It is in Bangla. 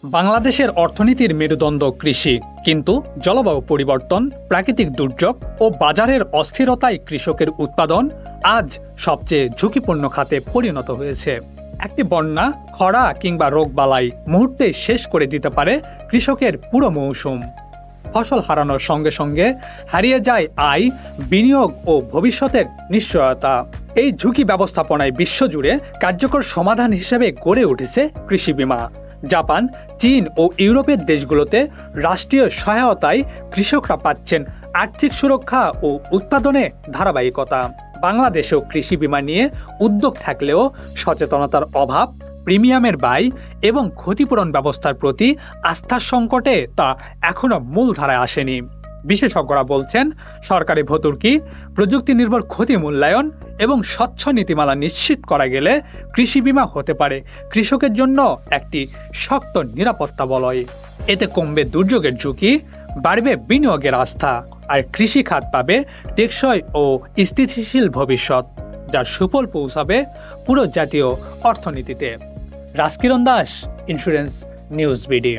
বাংলাদেশের অর্থনীতির মেরুদণ্ড কৃষি, কিন্তু জলবায়ু পরিবর্তন, প্রাকৃতিক দুর্যোগ ও বাজারের অস্থিরতায় কৃষকের উৎপাদন আজ সবচেয়ে ঝুঁকিপূর্ণ খাতে পরিণত হয়েছে। একটি বন্যা, খরা কিংবা রোগবালাই মুহূর্তেই শেষ করে দিতে পারে কৃষকের পুরো মৌসুম। ফসল হারানোর সঙ্গে সঙ্গে হারিয়ে যায় আয়, বিনিয়োগ ও ভবিষ্যতের নিশ্চয়তা। এই ঝুঁকি ব্যবস্থাপনায় বিশ্বজুড়ে কার্যকর সমাধান হিসেবে গড়ে উঠেছে কৃষি বীমা। জাপান, চীন ও ইউরোপের দেশগুলোতে রাষ্ট্রীয় সহায়তায় কৃষকরা পাচ্ছেন আর্থিক সুরক্ষা ও উৎপাদনে ধারাবাহিকতা। বাংলাদেশেও কৃষি বীমা নিয়ে উদ্যোগ থাকলেও সচেতনতার অভাব, প্রিমিয়ামের ব্যয় এবং ক্ষতিপূরণ ব্যবস্থার প্রতি আস্থার সংকটে তা এখনও মূলধারায় আসেনি। বিশেষজ্ঞরা বলছেন, সরকারি ভর্তুকি, প্রযুক্তি নির্ভর ক্ষতি মূল্যায়ন এবং স্বচ্ছ নীতিমালা নিশ্চিত করা গেলে কৃষি বীমা হতে পারে কৃষকের জন্য একটি শক্ত নিরাপত্তা বলয়। এতে কমবে দুর্যোগের ঝুঁকি, বাড়বে বিনিয়োগের আস্থা, আর কৃষি খাত পাবে টেকসই ও স্থিতিশীল ভবিষ্যৎ, যার সুফল পৌঁছাবে পুরো জাতীয় অর্থনীতিতে। Rajkiran Das, insurance news BD.